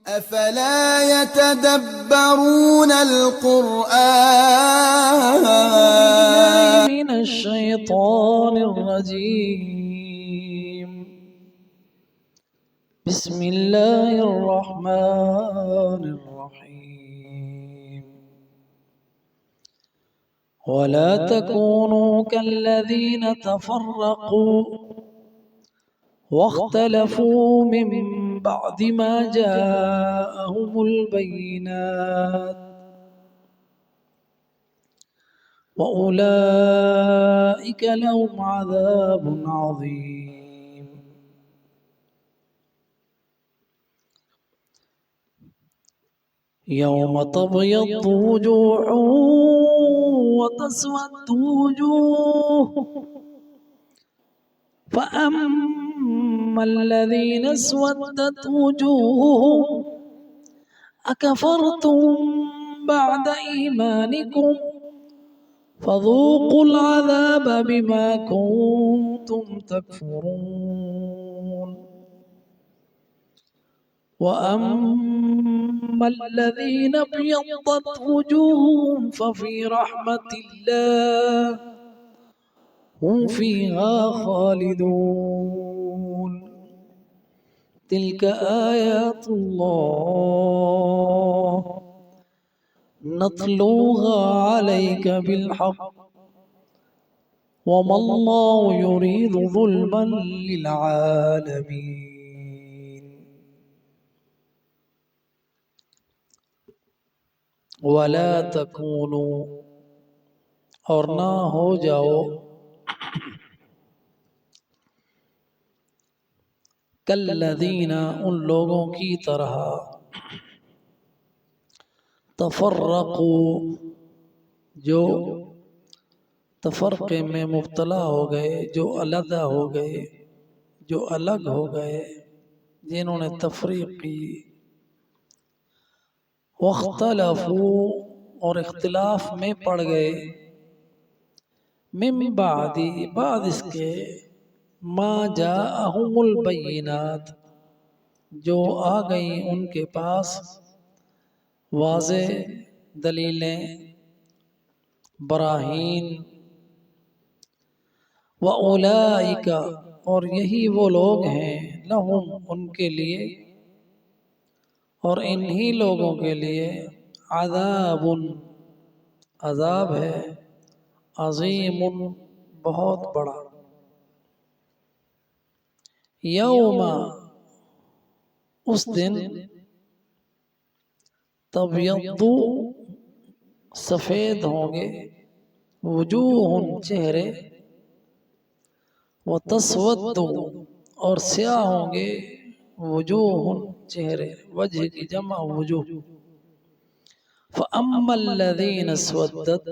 أفلا يتدبرون القرآن من الشيطان الرجيم بسم الله الرحمن الرحيم ولا تكونوا كالذين تفرقوا واختلفوا من بعد ما جاءهم البينات وأولئك لهم عذاب عظيم يوم تبيض وجوه وتسود وجوه فأما الذين اسودت وجوههم أكفرتم بعد إيمانكم فذوقوا العذاب بما كنتم تكفرون وأما الذين ابيضت وجوههم ففي رحمة الله هم فيها خالدون تلك آيات الله نتلوها عليك بالحق وما الله يريد ظلما للعالمين ولا تكونوا اور نہ ہو جاؤ کالذین ان لوگوں کی طرح تفرقوا جو تفرقے میں مبتلا ہو گئے، جو علیحدہ ہو گئے، جو الگ ہو گئے، جنہوں نے تفریق کی، واختلفوا اور اختلاف میں پڑ گئے، من بعد اس کے ما جاءہم البینات جو آ گئیں ان کے پاس واضح دلیلیں، براہین، وَأُولَئِكَ اور یہی وہ لوگ ہیں، لہم ان کے لیے اور انہی لوگوں کے لیے عذاب عذاب ہے، عظیم بہت بڑا، یوم اس دن تبیض سفید ہوں گے، وجوہ چہرے، وتسود اور سیاہ ہوں گے، وجوہ چہرے، وجہ کی جمع وجوہ، فَأَمَّا الَّذِينَ اسْوَدَّتْ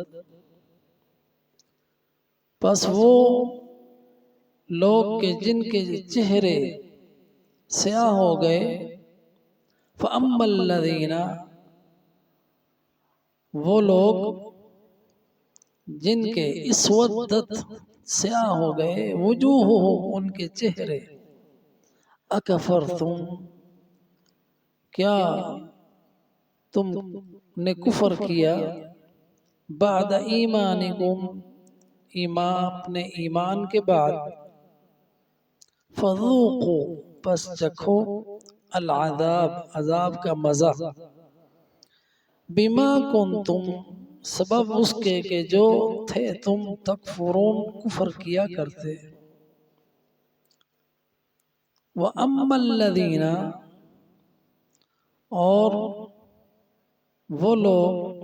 پس وہ لوگ کے جن کے چہرے سیاہ ہو گئے، فَأَمَّا الَّذِينَ وہ لوگ جن کے اسودت سیاہ ہو گئے، وجوہہم ان کے چہرے، اکفرتم کیا تم نے کفر کیا، بعد ایمانکم اپنے ایمان کے بعد، فذوقوا پس چکھو العذاب عذاب کا مزہ، بما کنتم سبب اس کے کہ جو تھے تم تکفرون کفر کیا کرتے، وَأَمَّا الَّذِينَ اور وہ لوگ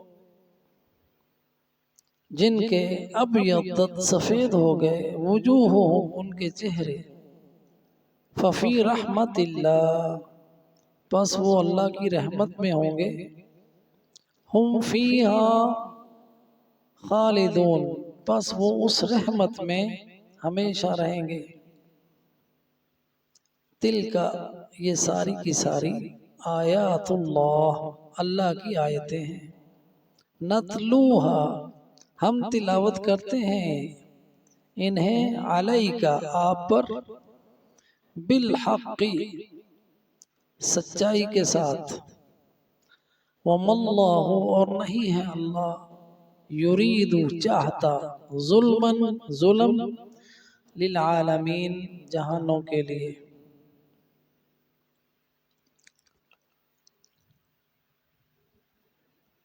جن کے ابیضت سفید ہو گئے، وجوہہم ان کے چہرے، ففی رحمت اللہ پس وہ اللہ کی رحمت میں ہوں گے، ہم فیہا خالدون پس وہ اس رحمت میں ہمیشہ رہیں گے، تلکا یہ ساری کی ساری آیات اللہ اللہ کی آیتیں ہیں، نتلوہا ہم تلاوت کرتے ہیں انہیں علیکا آپ پر بالحق سچائی کے ساتھ، وَمَا اللَّهُ اور نہیں ہے اللہ، یرید چاہتا، ظلمًا ظلم، للعالمین جہانوں کے لیے۔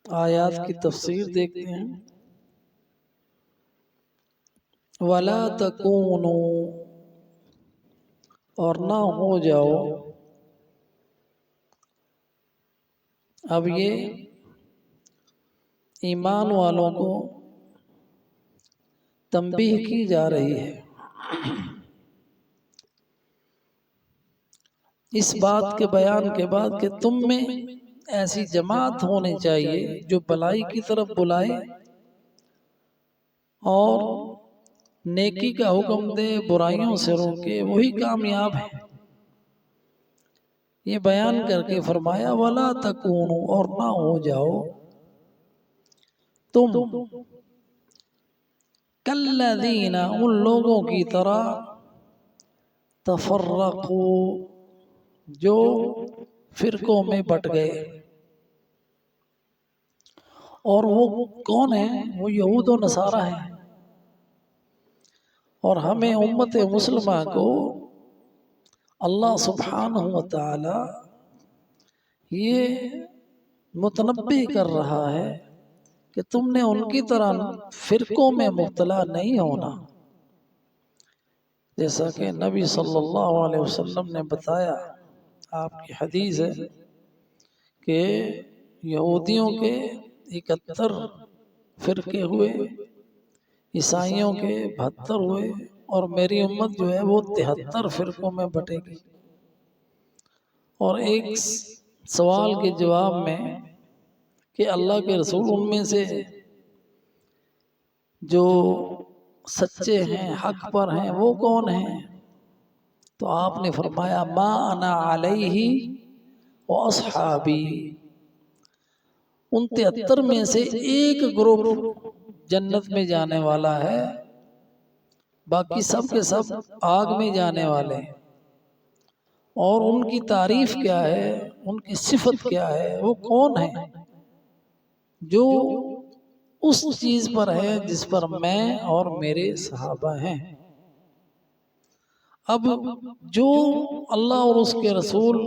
آیات کی تفسیر دیکھتے ہیں۔ وَلَا تَكُونُوا اور نہ ہو جاؤ۔ اب یہ ایمان والوں کو تنبیہ کی جا رہی ہے اس بات کے بیان کے بعد کہ تم میں ایسی جماعت ہونی چاہیے جو بھلائی کی طرف بلائے اور نیکی کا حکم دے، برائیوں سے روکے، وہی کامیاب ہے۔ یہ بیان کر کے فرمایا وَلَا تَكُونُوا اور نہ ہو جاؤ تم کَالَّذِينَ ان لوگوں کی طرح تفرقوا جو فرقوں میں بٹ گئے۔ اور وہ کون ہیں؟ وہ یہود و نصارہ ہیں۔ اور ہمیں امت مسلمہ کو اللہ سبحانہ وتعالی یہ متنبہ کر رہا ہے کہ تم نے ان کی طرح فرقوں میں مبتلا نہیں ہونا، جیسا کہ نبی صلی اللہ علیہ وسلم نے بتایا۔ آپ کی حدیث ہے کہ یہودیوں کے 71 فرقے ہوئے، عیسائیوں کے 72 ہوئے، اور میری امت جو ہے وہ 73 فرقوں میں بٹے گی۔ اور ایک سوال کے جواب میں کہ اللہ کے رسول ان میں سے جو سچے ہیں، حق پر ہیں، وہ کون ہیں؟ تو آپ نے فرمایا ما انا علیہ واصحابی، ان 73 میں سے ایک گروپ جنت میں جانے والا ہے، باقی سب کے سب آگ میں جانے والے ہیں۔ اور ان کی تعریف کیا ہے، ان کی صفت کیا ہے، وہ کون ہے؟ جو اس چیز پر ہے جس پر میں اور میرے صحابہ ہیں۔ اب جو اللہ اور اس کے رسول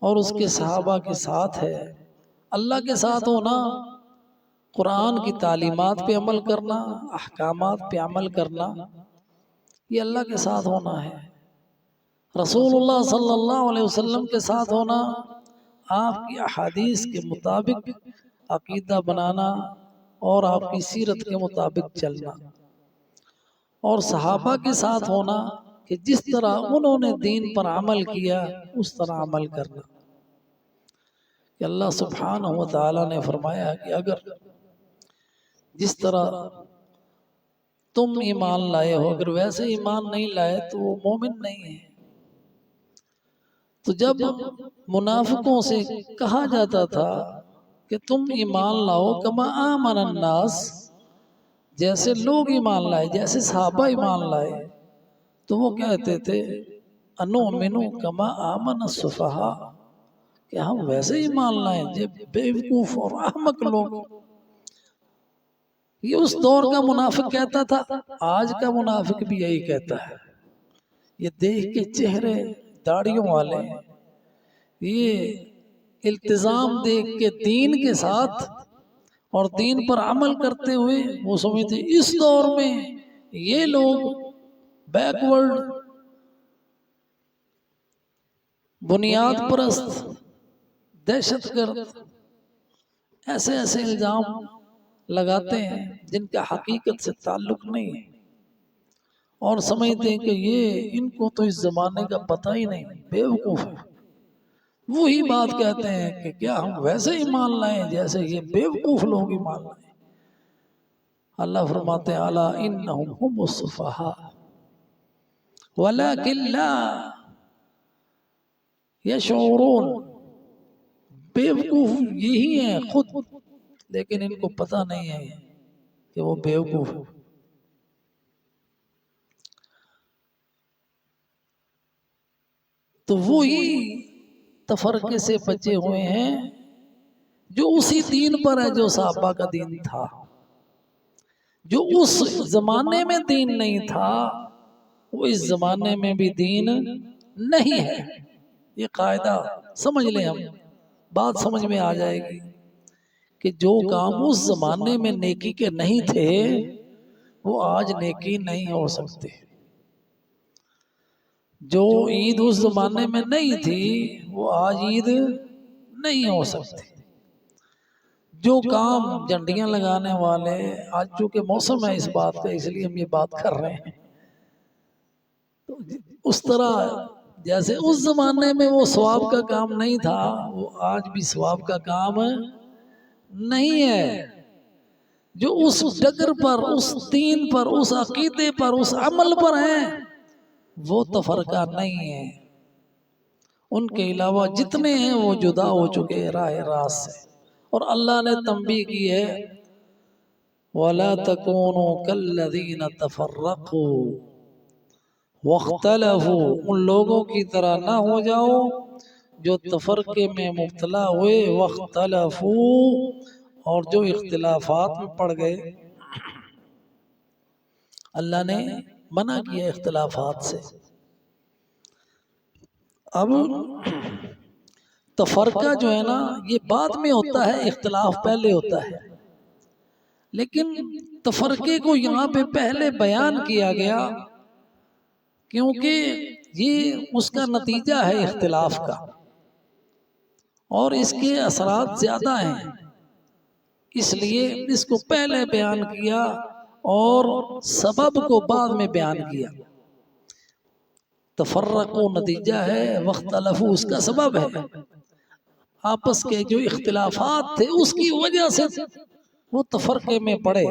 اور اس کے صحابہ کے ساتھ ہے، اللہ کے ساتھ ہونا، قرآن کی تعلیمات پہ عمل کرنا، احکامات پہ عمل کرنا، یہ اللہ کے ساتھ ہونا ہے۔ رسول اللہ صلی اللہ علیہ وسلم کے ساتھ ہونا، آپ کی احادیث کے مطابق عقیدہ بنانا اور آپ کی سیرت کے مطابق چلنا، اور صحابہ کے ساتھ ہونا کہ جس طرح انہوں نے دین پر عمل کیا اس طرح عمل کرنا۔ کہ اللہ سبحانہ وتعالی نے فرمایا کہ اگر جس طرح تم ایمان لائے ہو، اگر ویسے ایمان نہیں لائے تو وہ مومن نہیں ہے۔ تو جب منافقوں سے کہا جاتا تھا کہ تم ایمان لاؤ کما آمن الناس، جیسے لوگ ایمان لائے، جیسے صحابہ ایمان لائے، تو وہ کہتے تھے انؤمن کما آمن السفہاء، کہ ہم ویسے ایمان لائیں جب بیوقوف اور احمق لوگ۔ یہ اس دور کا منافق کہتا تھا، آج کا منافق بھی یہی کہتا ہے۔ یہ دیکھ کے چہرے داڑھیوں والے، یہ التزام دیکھ کے دین کے ساتھ اور دین پر عمل کرتے ہوئے وہ سمجھتے اس دور میں یہ لوگ بیکورڈ، بنیاد پرست، دہشت گرد، ایسے ایسے الزام لگاتے ہیں جن کا حقیقت سے تعلق نہیں ہے، اور سمجھتے ہیں کہ یہ ان کو تو اس زمانے کا پتہ ہی نہیں، بیوقوف ہے۔ وہی بات کہتے ہیں کہ کیا ہم ویسے ایمان لائیں جیسے یہ بیوقوف لوگ ایمان لائیں۔ اللہ فرماتے ہیں الا انہم هم السفہاء ولکن لا یشعرون، بیوقوف یہی ہیں خود، لیکن ان کو پتہ نہیں ہے کہ وہ بیوقوف ہیں۔ تو وہی تفرقے سے بچے ہوئے ہیں جو اسی دین پر ہے جو صحابہ کا دین تھا. جو اس زمانے میں دین نہیں تھا وہ اس زمانے میں بھی دین نہیں ہے. یہ قاعدہ سمجھ لیں، ہم بات سمجھ میں آ جائے گی کہ جو کام اس زمانے میں نیکی کے نہیں تھے وہ آج نیکی نہیں ہو سکتے. جو عید اس زمانے میں نہیں تھی وہ آج عید نہیں ہو سکتی. جو کام جھنڈیاں لگانے والے، آج چونکہ موسم ہے اس بات کا اس لیے ہم یہ بات کر رہے ہیں، تو اس طرح جیسے اس زمانے میں وہ ثواب کا کام نہیں تھا وہ آج بھی ثواب کا کام نہیں ہے. جو اس ڈگر پر، اس دین پر، اس عقیدے پر، اس عمل پر ہیں وہ تفرقہ نہیں ہے. ان کے علاوہ جتنے ہیں وہ جدا ہو چکے راہ راست سے. اور اللہ نے تنبیہ کی ہے وَلَا تَكُونُوا كَالَّذِينَ تَفَرَّقُوا وَاخْتَلَفُوا، ان لوگوں کی طرح نہ ہو جاؤ جو تفرقے میں مبتلا ہوئے، وَاخْتَلَفُوا، اور جو اختلافات میں پڑ گئے. اللہ نے منع کیا اختلافات سے. اب تفرقہ جو ہے نا یہ بعد میں ہوتا ہے، اختلاف پہلے ہوتا ہے. لیکن تفرقے کو یہاں پہ پہلے بیان کیا گیا کیونکہ یہ اس کا نتیجہ ہے اختلاف کا، اور اس کے اثرات زیادہ ہیں، اس لیے اس کو پہلے بیان کیا اور سبب کو بعد میں بیان کیا. تفرقو نتیجہ ہے، واختلفو اس کا سبب ہے. آپس کے جو اختلافات تھے اس کی وجہ سے وہ تفرقے میں پڑے.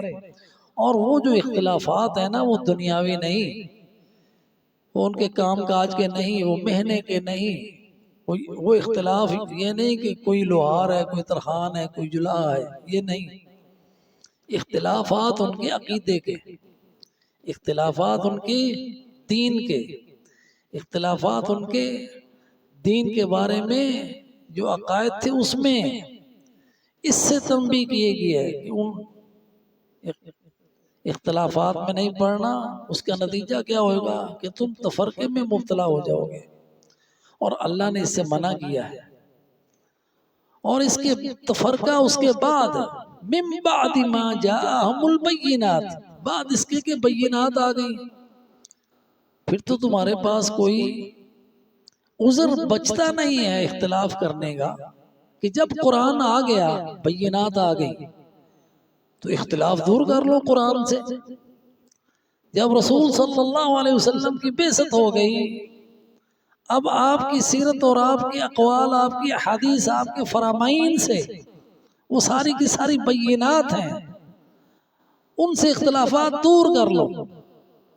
اور وہ جو اختلافات ہیں نا وہ دنیاوی نہیں، وہ ان کے کام کاج کے نہیں، وہ مہنے کے نہیں. وہ اختلاف یہ نہیں کہ کوئی لوہار ہے، کوئی ترخان ہے، کوئی جلح ہے، یہ نہیں. اختلافات ان کے عقیدے کے، اختلافات ان کے دین کے، اختلافات ان کے دین کے بارے میں جو عقائد تھے اس میں. اس سے تنبیہ کیے گئی ہے کہ ان اختلافات میں نہیں پڑنا. اس کا نتیجہ کیا ہوگا کہ تم تفرقے میں مبتلا ہو جاؤ گے، اور اللہ نے اس سے منع کیا ہے. اور اس کے تفرقہ اس کے بعد من بعد ما جاءہم البینات، بعد اس کے کہ بینات آ گئی، پھر تو تمہارے پاس کوئی عذر بچتا نہیں ہے اختلاف کرنے کا. کہ جب قرآن آ گیا، بینات آ گئی، تو اختلاف دور کر لو قرآن سے. جب رسول صلی اللہ علیہ وسلم کی بعثت ہو گئی، اب آپ کی سیرت اور آپ کے اقوال، آپ کی حدیث، آپ کے فرامین سے وہ ساری کی ساری بینات ہیں، ان سے اختلافات دور کر لو.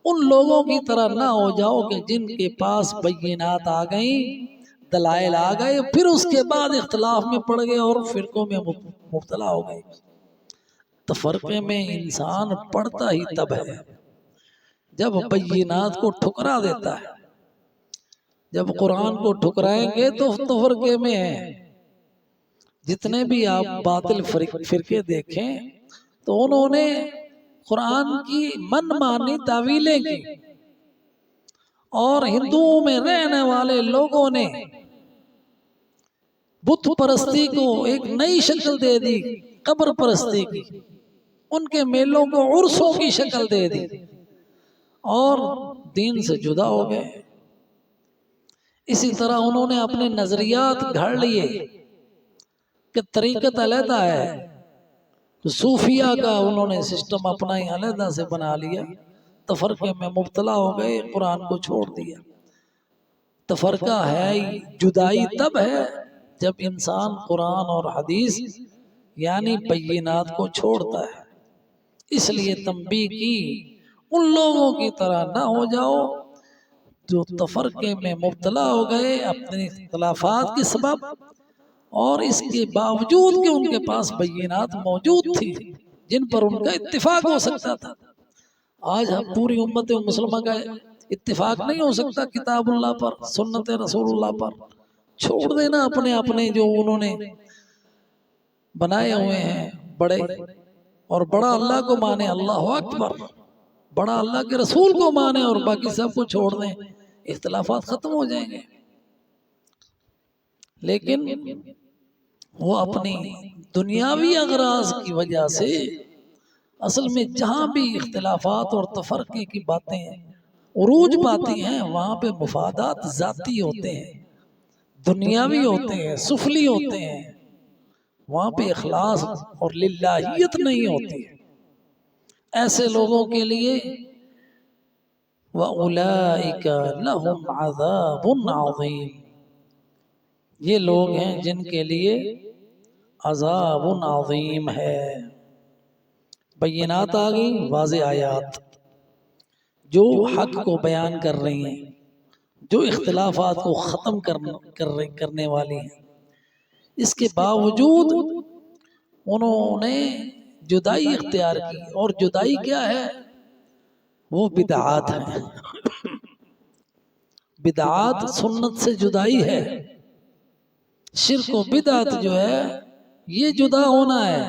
ان لوگوں کی طرح نہ ہو جاؤ کہ جن کے پاس بینات آ گئیں، دلائل آ گئے، پھر اس کے بعد اختلاف میں پڑ گئے اور فرقوں میں مبتلا ہو گئے. تفرقے میں انسان پڑتا ہی تب ہے جب بینات کو ٹھکرا دیتا ہے. جب قرآن کو ٹھکرائیں گے تو تفرقے میں ہیں. جتنے بھی آپ باطل فرقے دیکھیں تو انہوں نے قرآن کی من مانی تعویلیں کی، اور ہندوؤں میں رہنے والے لوگوں نے بت پرستی کو ایک نئی شکل دے دی، قبر پرستی کی. ان کے میلوں کو عرسوں کی شکل دے دی اور دین سے جدا ہو گئے. اسی طرح انہوں نے اپنے نظریات گھڑ لیے کہ طریقت علیحدہ ہے، صوفیہ کا انہوں نے سسٹم اپنا ہی علیحدہ سے بنا لیا. تفرقے میں مبتلا ہو گئے، قرآن کو چھوڑ دیا. تفرقہ ہے، جدائی تب ہے جب انسان قرآن اور حدیث یعنی بینات کو چھوڑتا ہے. اس لیے تنبیہ کی ان لوگوں کی طرح نہ ہو جاؤ جو تفرقے میں مبتلا ہو گئے اپنے اختلافات کے سبب، اور اس کے باوجود کہ ان کے پاس بینات موجود تھی جن پر ان کا اتفاق ہو سکتا تھا. آج ہم پوری امت مسلمہ کا اتفاق نہیں ہو سکتا کتاب اللہ پر، سنت رسول اللہ پر. چھوڑ دینا اپنے اپنے جو انہوں نے بنائے ہوئے ہیں بڑے، اور بڑا اللہ کو مانے، اللہ اکبر، بڑا اللہ کے رسول کو مانے اور باقی سب کو چھوڑ دیں، اختلافات ختم ہو جائیں گے۔ لیکن وہ اپنی دنیاوی اغراض کی وجہ سے، اصل میں جہاں بھی اختلافات اور تفرقے کی باتیں عروج پاتی ہیں وہاں پہ مفادات ذاتی ہوتے ہیں، دنیاوی ہوتے ہیں، سفلی ہوتے ہیں، وہاں پہ اخلاص اور للہیت نہیں ہوتی۔ ایسے لوگوں کے لیے وَأُولَئِكَ لَهُمْ عَذَابٌ عَظِيمٌ، یہ لوگ ہیں جن کے لیے عذاب عظیم ہے۔ بینات آ گئی، واضح آیات جو حق کو بیان کر رہی ہیں، جو اختلافات کو ختم کرنے والی ہیں۔ اس کے باوجود انہوں نے جدائی اختیار کی، اور جدائی کیا ہے؟ وہ بدعات ہیں۔ بدعات سنت سے جدائی ہے، شرک و بدعت جو ہے یہ جدا ہونا ہے۔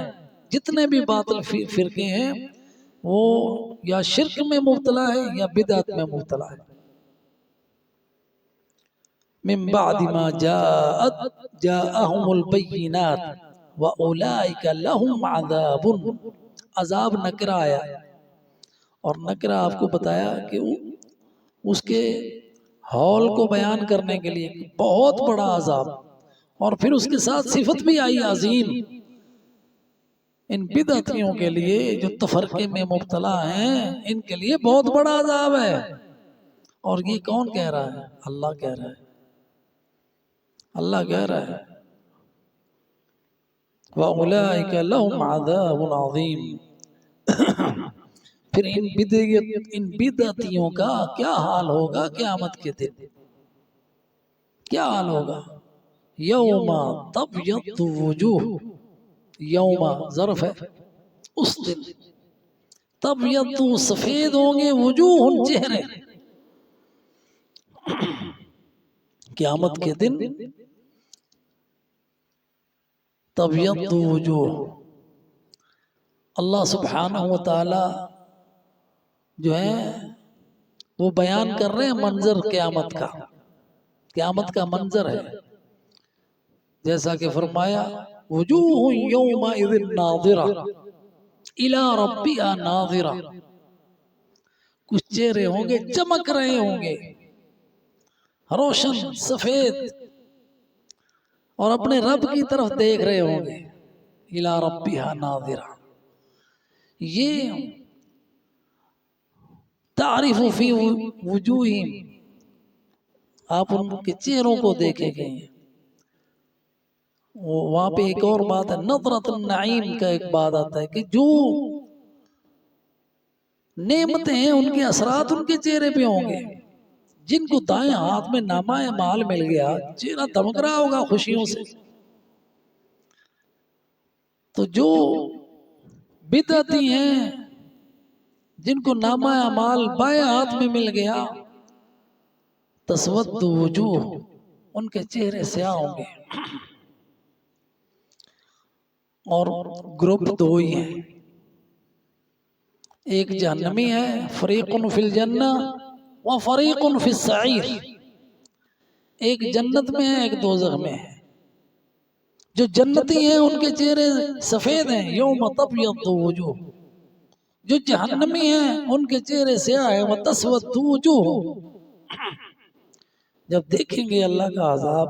جتنے بھی باطل فرقے ہیں وہ یا شرک میں مبتلا ہے یا بدعت میں مبتلا ہے۔ من بعد ما جاءهم البینات وَأُولَئِكَ لَهُمْ عَذَابٌ، عذاب نکرہ آیا، اور نکرہ آپ کو بتایا کہ اس کے حول کو بیان کرنے کے لیے بہت بڑا عذاب، اور پھر اس کے ساتھ صفت بھی آئی عظیم۔ ان بدعتیوں کے لیے جو تفرقے میں مبتلا ہیں ان کے لیے بہت بڑا عذاب ہے۔ اور یہ کون کہہ رہا ہے؟ اللہ کہہ رہا ہے، اللہ کہہ رہا ہے وَأُولَئِكَ لَهُمْ عَذَابٌ عَظِيمٌ۔ پھر ان بدعتیوں کا کیا حال ہوگا قیامت کے دن؟ کیا حال ہوگا؟ یوم تبیض وجوہ، یوم ظرف ہے اس دن، تبیض سفید ہوں گے، وجوہ چہرے، قیامت کے دن تبیض وجوہ۔ اللہ سبحانہ وتعالی جو ہے وہ بیان کر رہے ہیں منظر قیامت کا، قیامت کا منظر ہے، جیسا کہ فرمایا وجوہ یومئذ ناظرہ الی ربہا ناظرہ، کچھ چہرے ہوں گے چمک رہے ہوں گے، روشن سفید، اور اپنے رب کی طرف دیکھ رہے ہوں گے، الی ربہا ناظرہ۔ یہ تعریف فی وجوہہم، آپ ان کے چہروں کو دیکھیں گے۔ وہاں پہ ایک اور بات ہے، نظرۃ النعیم کا ایک بات آتا ہے کہ جو نعمتیں ہیں ان کے اثرات ان کے چہرے پہ ہوں گے۔ جن کو دائیں ہاتھ میں نامہ مال مل گیا چہرہ دمک رہا ہوگا خوشیوں سے، تو جو بدعتی ہیں جن کو نامہ مال بائیں ہاتھ میں مل گیا، تسود وجوہ، ان کے چہرے سیاہ ہوں گے۔ اور گروپ دو ہی ہیں، ایک جہنمی ہے، فریق فی الجنہ و فریق فی السعیر، ایک جنت میں ہے ایک دوزخ میں ہے۔ جو جنتی ہیں ان کے چہرے سفید ہیں، یوم تبیض وجوہ، جو جہنمی ہیں ان کے چہرے سیاہ ہیں، وتسود وجوہ۔ جب دیکھیں گے اللہ کا عذاب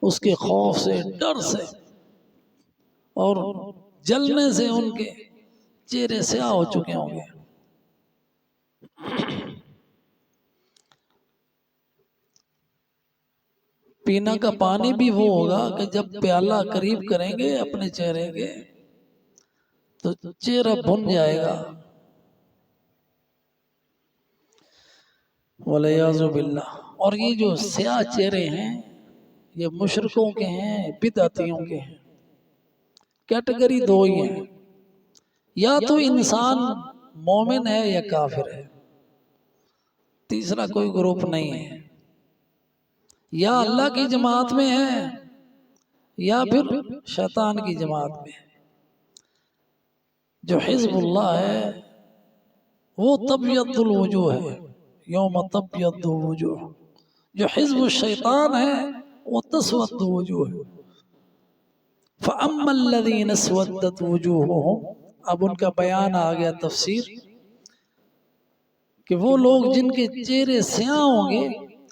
اس کے خوف سے، ڈر سے اور جلنے سے ان کے چہرے سیاہ ہو چکے ہوں گے۔ پینا کا پانی بھی وہ ہوگا کہ جب پیالہ قریب کریں گے اپنے چہرے کے تو چہرہ بھن جائے گا، والعیاذ باللہ۔ اور یہ جو سیاہ چہرے ہیں یہ مشرکوں کے ہیں، بدعتیوں کے ہیں۔ کیٹیگری دو ہی ہیں، یا تو انسان مومن ہے یا کافر ہے، تیسرا کوئی گروپ نہیں ہے۔ یا اللہ کی جماعت میں ہے یا پھر شیطان کی جماعت میں ہے۔ جو حزب اللہ ہے وہ تبیض الوجوہ ہے، یوم تبیض الوجوہ۔ جو حزب الشیطان ہے وہ تسود وجوہ ہے۔ فَأَمَّا الَّذِينَ اسْوَدَّتْ وُجُوهُهُمْ، اب ان کا بیان آ گیا تفسیر کہ وہ لوگ جن کے چہرے سیاہ ہوں گے،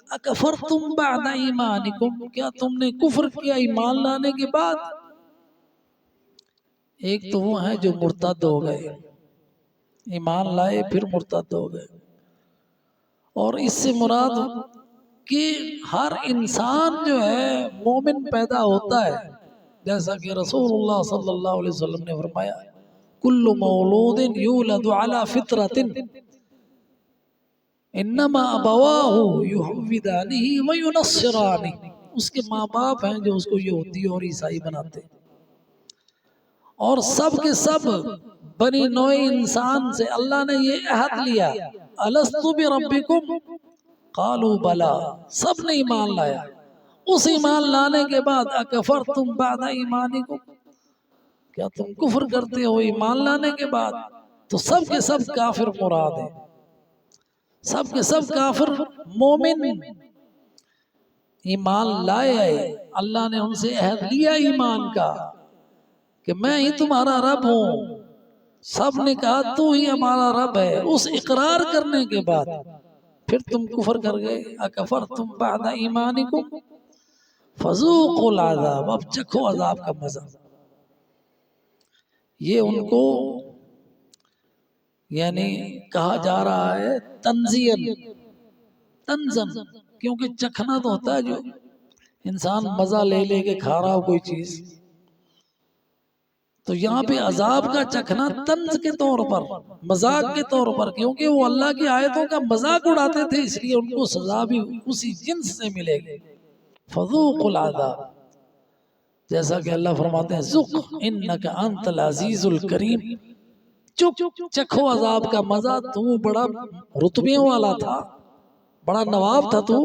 اَكَفَرْتُمْ بَعْدَ ایمانکم، کیا تم نے کفر کیا ایمان لانے کے بعد؟ ایک تو وہ ہیں جو مرتد ہو گئے، ایمان لائے پھر مرتد ہو گئے، اور اس سے مراد کہ ہر انسان جو ہے مومن پیدا ہوتا ہے، جیسا کہ رسول اللہ صلی اللہ علیہ وسلم نے فرمایا کل مولود یولد علی فطرۃ انما ابواہ یحودانہ وینصرانہ، اس کے ماں باپ ہیں جو اس کو یہودی اور عیسائی بناتے ہیں، اور سب کے سب بنی نوع انسان سے اللہ نے یہ عہد لیا الست بربکم قالوا بلا، سب نے ایمان لایا۔ اس ایمان لانے کے بعد اکفرتم بعد ایمانکم، کیا تم کفر کرتے ہو ایمان لانے کے بعد؟ تو سب کے سب کافر مراد ہیں، سب کے سب کافر مومن ایمان لائے، اللہ نے ان سے عہد لیا ایمان کا کہ میں ہی تمہارا رب ہوں، سب نے کہا تو ہی ہمارا رب ہے، اس اقرار کرنے کے بعد پھر تم کفر کر گئے، اکفرتم بعد ایمانکم فذوقوا العذاب، اب چکھو عذاب کا مزہ۔ یہ ان کو یعنی کہا جا رہا ہے تنزین، تنزن، کیونکہ چکھنا تو ہوتا ہے جو انسان مزہ لے لے کے کھا رہا ہو کوئی چیز، تو یہاں پہ عذاب کا چکھنا طنز کے طور پر، مذاق کے طور پر، کیونکہ وہ اللہ کی آیتوں کا مذاق اڑاتے تھے، اس لیے ان کو سزا بھی اسی جنس سے ملے گی۔ فذوقوا العذاب، جیسا کہ اللہ فرماتے ہیں ذق انک انت العزیز الکریم، چکھو عذاب کا مزہ، تو بڑا رتبیوں والا تھا، بڑا نواب تھا تو،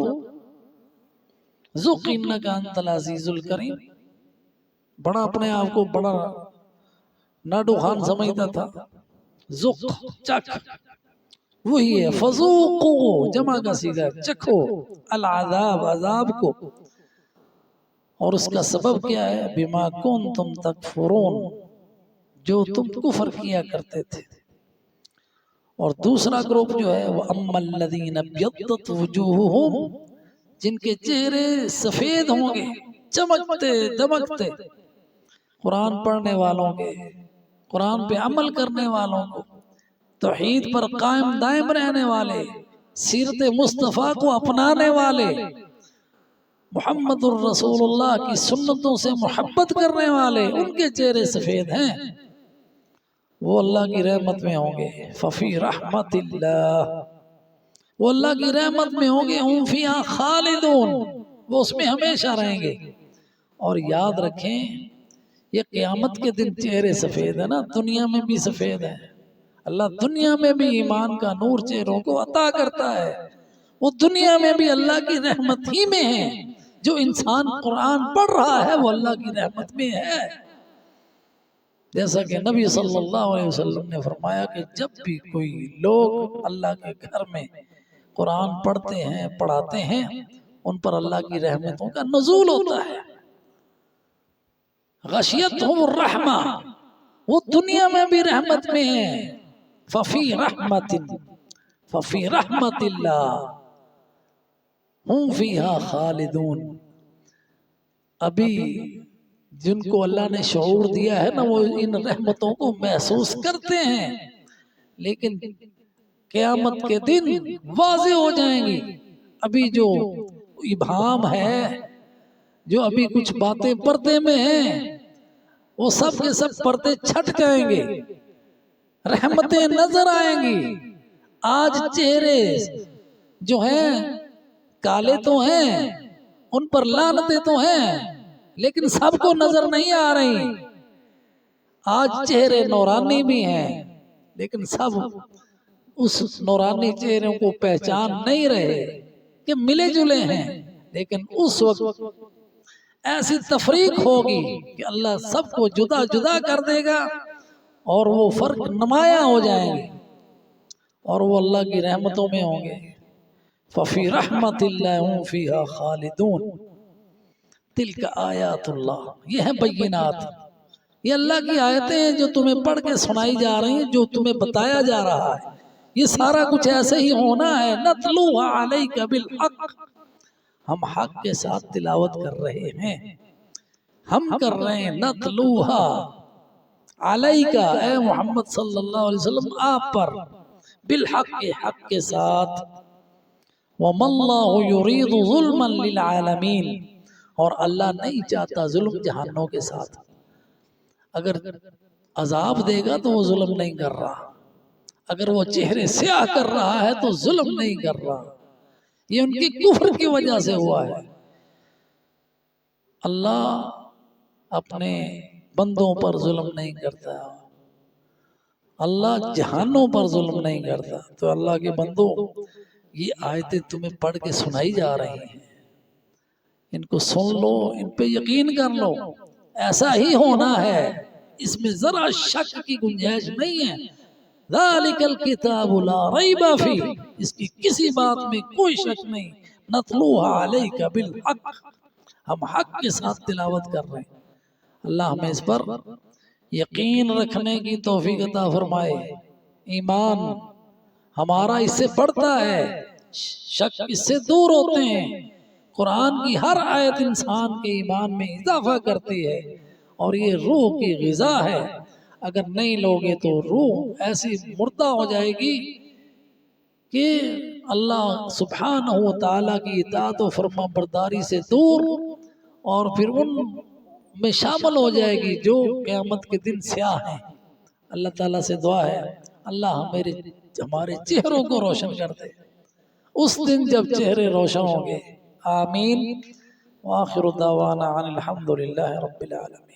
ذق انک انت العزیز الکریم، بڑا اپنے آپ کو بڑا ناڈو خان سمجھتا تھا، ذق چکھ، وہی ہے فذوقوا، جمع کا صیغہ چکھو، العذاب عذاب کو، اور اس کا سبب کیا ہے؟ بما کنتم تکفرون، جو تم کفر کیا کرتے تھے۔ اور دوسرا گروپ جو ہے وہ اما الذین ابیضت وجوہہم، جن کے چہرے سفید ہوں گے، چمکتے دمکتے، قرآن پڑھنے والوں کے، قرآن پہ عمل کرنے والوں کو، توحید پر قائم دائم رہنے والے، سیرت مصطفیٰ کو اپنانے والے، محمد الرسول اللہ کی سنتوں سے محبت کرنے والے، ان کے چہرے سفید ہیں، وہ اللہ کی رحمت میں ہوں گے۔ ففی رحمت اللہ، وہ اللہ کی رحمت میں ہوں گے، ہم فیہا خالدون، وہ اس میں ہمیشہ رہیں گے۔ اور یاد رکھیں یہ قیامت کے دن چہرے سفید ہے نا، دنیا میں بھی سفید ہے، اللہ دنیا میں بھی ایمان کا نور چہروں کو عطا کرتا ہے، وہ دنیا میں بھی اللہ کی رحمت ہی میں ہے، جو انسان قرآن پڑھ رہا ہے وہ اللہ کی رحمت میں ہے۔ جیسا کہ نبی صلی اللہ علیہ وسلم نے فرمایا کہ جب بھی کوئی لوگ اللہ کے گھر میں قرآن پڑھتے ہیں، پڑھاتے ہیں، ان پر اللہ کی رحمتوں کا نزول ہوتا ہے، غشیتہم الرحمہ، وہ دنیا میں بھی رحمت میں ہیں، ففی رحمت اللہ ہم فیہا خالدون۔ ابھی جن کو اللہ نے شعور دیا ہے نا وہ ان رحمتوں کو محسوس کرتے ہیں، لیکن قیامت کے دن واضح ہو جائیں گی۔ ابھی جو ابہام ہے، جو ابھی کچھ باتیں پردے میں ہیں، وہ سب کے سب پردے چھٹ جائیں گے، رحمتیں نظر آئیں گی۔ آج چہرے جو ہیں کالے تو ہیں، ان پر لعنتیں تو ہیں، لیکن سب کو نظر نہیں آ رہی۔ آج چہرے نورانی بھی ہیں، لیکن سب اس نورانی چہروں کو پہچان نہیں رہے کہ ملے جلے ہیں، لیکن اس وقت ایسی تفریق ہوگی کہ اللہ سب کو جدا جدا کر دے گا اور وہ فرق نمایاں ہو جائیں گے اور وہ اللہ کی رحمتوں میں ہوں گے. ففی رحمت اللہ ہم فیہا خالدون. تلک آیات اللہ، یہ ہیں بینات، یہ اللہ کی آیتیں ہیں جو تمہیں پڑھ کے سنائی جا رہی ہیں، جو تمہیں بتایا جا رہا ہے. یہ سارا کچھ ایسے ہی ہونا ہے. نتلوہا علیک بالحق، ہم حق کے ساتھ تلاوت کر رہے ہیں، ہم کر رہے ہیں. نتلوہا علیک، اے محمد صلی اللہ علیہ وسلم آپ پر، بالحق، حق کے ساتھ. وَمَا اللَّهُ يُرِيدُ ظُلْمًا لِلْعَالَمِينَ، اور اللہ نہیں چاہتا ظلم جہانوں کے ساتھ. اگر عذاب دے گا تو وہ ظلم نہیں کر رہا، اگر وہ چہرے سیاہ کر رہا ہے تو ظلم نہیں کر رہا. یہ ان کی کفر کی وجہ سے ہوا ہے. اللہ اپنے بندوں پر ظلم نہیں کرتا، اللہ جہانوں پر ظلم نہیں کرتا. تو اللہ کے بندوں، یہ آیتیں تمہیں پڑھ کے سنائی جا رہی ہیں، ان کو سن لو، ان پہ یقین کر لو. ایسا ہی ہونا ہے، اس میں ذرا شک کی گنجائش نہیں ہے. ذالک الکتاب لا ریب فیہ، اس کی کسی بات میں کوئی شک نہیں. نتلوہا علیک بالحق، ہم حق کے ساتھ تلاوت کر رہے ہیں. اللہ ہمیں اس پر یقین رکھنے کی توفیق عطا فرمائے. ایمان ہمارا اس سے بڑھتا ہے، شک اس سے دور ہوتے ہیں. قرآن کی ہر آیت انسان کے ایمان میں اضافہ کرتی ہے اور یہ روح کی غذا ہے. اگر نہیں لوگے تو روح ایسی مردہ ہو جائے گی کہ اللہ سبحانہ و تعالیٰ کی اطاعت و فرما برداری سے دور، اور پھر ان میں شامل ہو جائے گی جو قیامت کے دن سیاہ ہیں. اللہ تعالیٰ سے دعا ہے اللہ ہمارے چہروں کو روشن کر دے اس دن جب چہرے روشن ہوں گے. آمین. وآخر دعوانا عن الحمد للہ رب العالمین.